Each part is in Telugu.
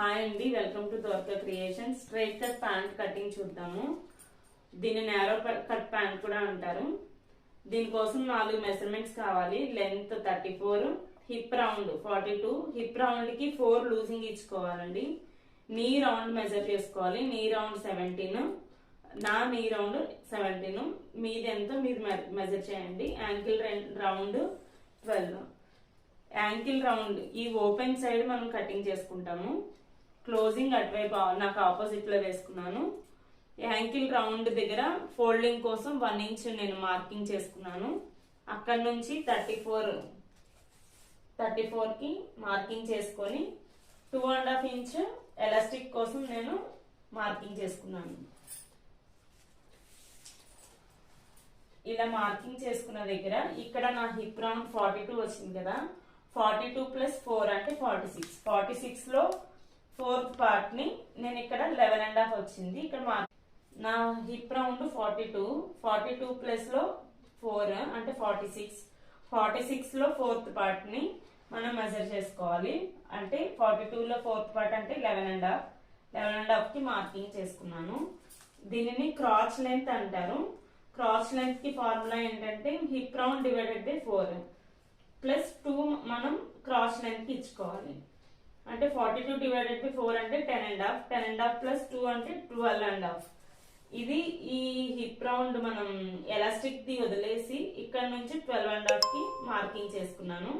హాయ్ అండి, welcome to Dwaraka creation. Straight cut pant cutting చూద్దాము. దీన్ని నేరో కట్ ప్యాంట్ కూడా అంటారు. దీనికోసం 4 మెజర్మెంట్స్ కావాలి. Length 34, hip round 42, hip round కి 4 లూజింగ్ ఇచ్చుకోవాలండి. నీ రౌండ్ మెజర్ చేసుకోవాలి. నీ రౌండ్ 17, నా నీ రౌండ్ 17. మీది ఎంతో మీరు మెజర్ చేయండి. Ankle round 12. యాంకిల్ రౌండ్ ఈ ఓపెన్ సైడ్ మనం కటింగ్ చేసుకుంటాము. క్లోజింగ్ అటువైపు నాకు ఆపోజిట్ లో వేసుకున్నాను. యాంకిల్ రౌండ్ దగ్గర ఫోల్డింగ్ కోసం 1 ఇంచ్ నేను మార్కింగ్ చేసుకున్నాను. అక్కడ నుంచి 34 కి మార్కింగ్ చేసుకొని 2.5 ఇంచ్ ఎలాస్టిక్ కోసం నేను మార్కింగ్ చేసుకున్నాను. ఇలా మార్కింగ్ చేసుకున్న దగ్గర ఇక్కడ నా హిప్ రౌండ్ 42 వచ్చింది కదా. 42 + 4 అంటే 46. 46 లో 4th పార్ట్ ని నేను ఇక్కడ 11.5 వచ్చింది. ఇక్కడ నా హిప్ రౌండ్ 42 ప్లస్ లో 4 అంటే 46. 46 లో 4th పార్ట్ ని మనం మెజర్ చేసుకోవాలి. అంటే 42 లో 4th పార్ట్ అంటే 11.5 కి మార్కింగ్ చేసుకున్నాను. దీనిని క్రాచ్ లెంత్ అంటారు. క్రాచ్ లెంత్ కి ఫార్ములా ఏంటంటే hip round divided by 4 plus 2 మనం క్రాచ్ లెంత్ కి ఇచ్చుకోవాలి. అంటే 42 డివైడెడ్ బై 4 అంటే 10.5 ప్లస్ 2 అంటే 12.5. ఇది ఈ హిప్ రౌండ్ మనం ఎలాస్టిక్ ది వదిలేసి ఇక్కడ నుంచి 12.5 కి మార్కింగ్ చేసుకున్నాను.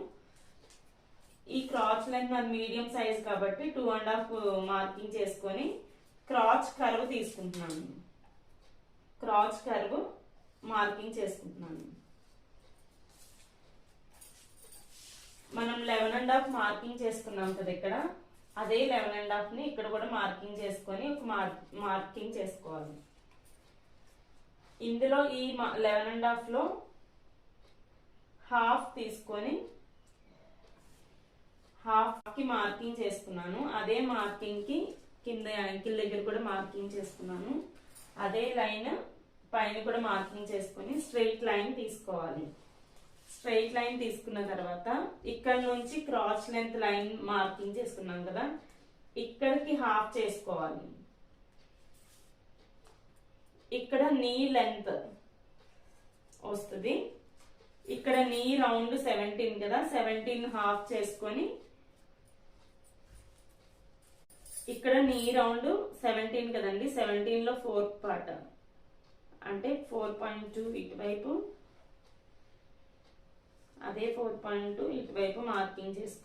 ఈ క్రాచ్ లెంత్ అది మీడియం సైజ్ కాబట్టి 2.5 మార్కింగ్ చేసుకొని క్రాచ్ కర్వ్ తీసుకుంటున్నాను. క్రాచ్ కర్వ్ మార్కింగ్ చేసుకుంటున్నాను. మనం 11.5 మార్కింగ్ చేసుకున్నాం కదా ఇక్కడ. అదే 11.5 ని ఇక్కడ కూడా మార్కింగ్ చేసుకొని ఒక మార్కింగ్ చేసుకోవాలి. ఇందులో ఈ 11.5 లో హాఫ్ తీసుకొని హాఫ్ కి మార్కింగ్ చేసుకున్నాను. అదే మార్కింగ్ కి కింద యాంకిల్ దగ్గర కూడా మార్కింగ్ చేసుకున్నాను. అదే లైన్ పైన కూడా మార్కింగ్ చేసుకొని స్ట్రైట్ లైన్ తీసుకోవాలి. స్ట్రైట్ లైన్ తీసుకున్న తర్వాత ఇక్కడ నుంచి క్రాచ్ లెంత్ లైన్ మార్కింగ్ చేసుకున్నాం కదా, ఇక్కడికి హాఫ్ చేసుకోవాలి. ఇక్కడ నీ లెంత్ వస్తుంది. ఇక్కడ నీ రౌండ్ 17 కదా, 17 హాఫ్ చేసుకొని ఇక్కడ నీ రౌండ్ 17 కదండి. 17 లో 4th పార్ట్ అంటే 4.2 ఇటువైపు, అదే 4.2 ఇటువైపు మార్కింగ్ చేసుకోవాలి.